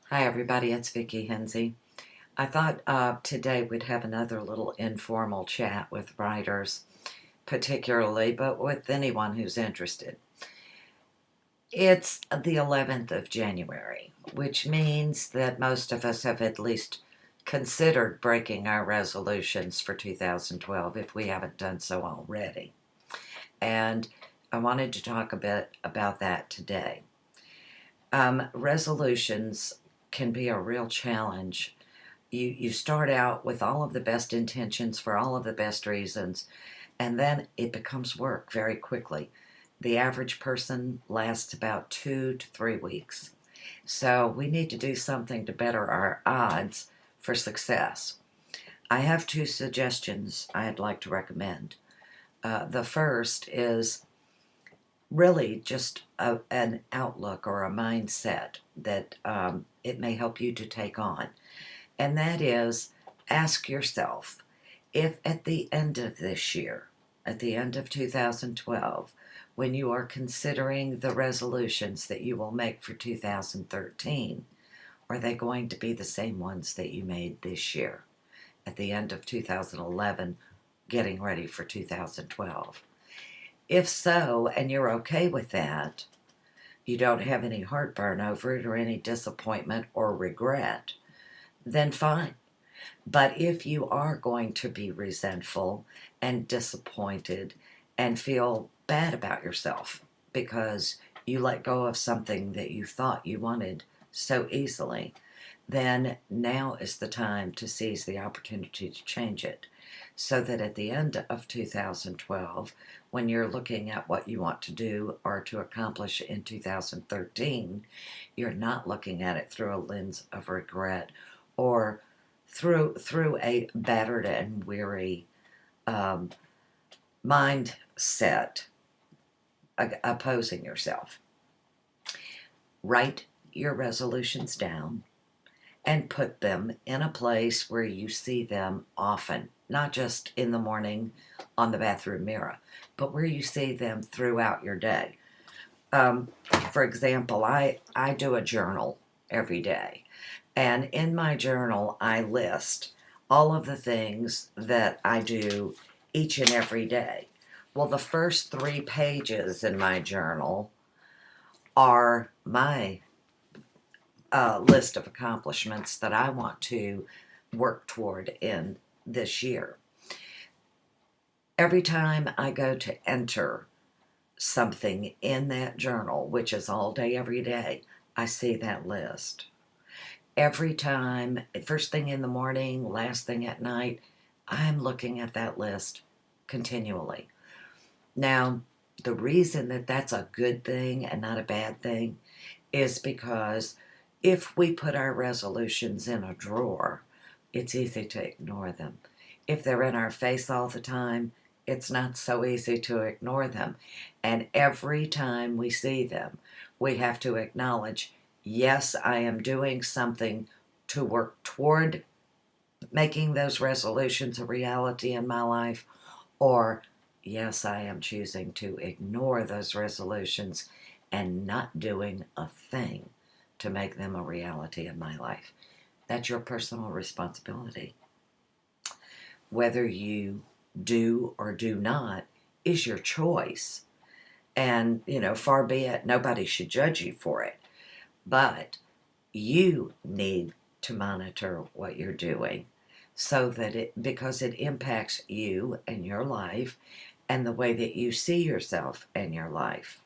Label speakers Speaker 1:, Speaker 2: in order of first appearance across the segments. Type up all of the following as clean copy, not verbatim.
Speaker 1: Hi everybody, it's Vicki Hinze. I thought today we'd have another little informal chat with writers, particularly, but with anyone who's interested. It's the 11th of January, which means that most of us have at least considered breaking our resolutions for 2012 if we haven't done so already. And I wanted to talk a bit about that today. Resolutions can be a real challenge. You start out with all of the best intentions for all of the best reasons, and then it becomes work very quickly. The average person lasts about 2 to 3 weeks. So we need to do something to better our odds for success. I have two suggestions I'd like to recommend. The first is really just an outlook or a mindset that it may help you to take on. And that is, ask yourself if at the end of this year, at the end of 2012, when you are considering the resolutions that you will make for 2013, are they going to be the same ones that you made this year, at the end of 2011, getting ready for 2012? If so, and you're okay with that, you don't have any heartburn over it or any disappointment or regret, then fine. But if you are going to be resentful and disappointed and feel bad about yourself because you let go of something that you thought you wanted so easily, then now is the time to seize the opportunity to change it, so that at the end of 2012, when you're looking at what you want to do or to accomplish in 2013, you're not looking at it through a lens of regret or through a battered and weary um, mindset opposing yourself. Write your resolutions down and put them in a place where you see them often, not just in the morning on the bathroom mirror, but where you see them throughout your day. For example, I do a journal every day. And in my journal, I list all of the things that I do each and every day. Well, the first 3 pages in my journal are my list of accomplishments that I want to work toward in this year. Every time I go to enter something in that journal, which is all day, every day, I see that list. Every time, first thing in the morning, last thing at night, I'm looking at that list continually. Now, the reason that that's a good thing and not a bad thing is because if we put our resolutions in a drawer, it's easy to ignore them. If they're in our face all the time, it's not so easy to ignore them. And every time we see them, we have to acknowledge, yes, I am doing something to work toward making those resolutions a reality in my life, or yes, I am choosing to ignore those resolutions and not doing a thing to make them a reality in my life. That's your personal responsibility. Whether you do or do not is your choice. And, far be it, nobody should judge you for it. But you need to monitor what you're doing so that because it impacts you and your life and the way that you see yourself and your life.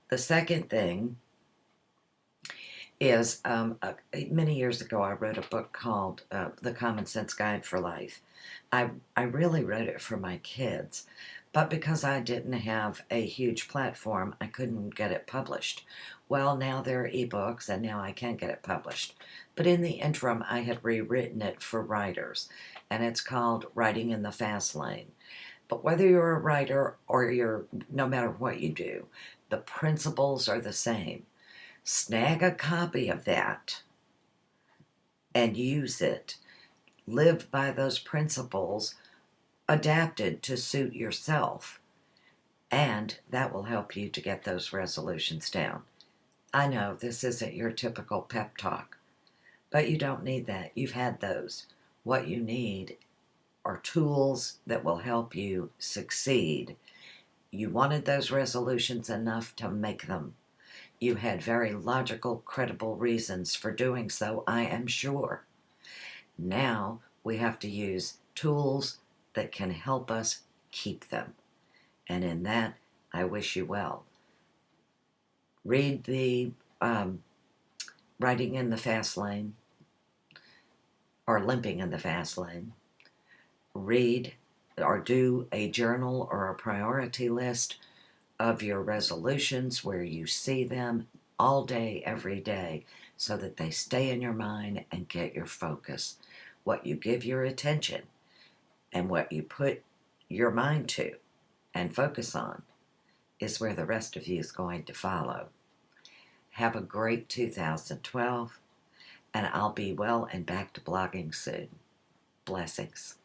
Speaker 1: The second thing is many years ago I wrote a book called The Common Sense Guide for Life. I really wrote it for my kids, but because I didn't have a huge platform, I couldn't get it published. Well, now there are ebooks, and now I can get it published. But in the interim, I had rewritten it for writers, and it's called Writing in the Fast Lane. But whether you're a writer or no matter what you do, the principles are the same. Snag a copy of that and use it. Live by those principles adapted to suit yourself, and that will help you to get those resolutions down. I know this isn't your typical pep talk, but you don't need that. You've had those. What you need are tools that will help you succeed. You wanted those resolutions enough to make them. You had very logical, credible reasons for doing so, I am sure. Now we have to use tools that can help us keep them. And in that, I wish you well. Read the Writing in the Fast Lane or Limping in the Fast Lane. Read or do a journal or a priority list of your resolutions where you see them all day, every day, so that they stay in your mind and get your focus. What you give your attention and what you put your mind to and focus on is where the rest of you is going to follow. Have a great 2012, and I'll be well and back to blogging soon. Blessings.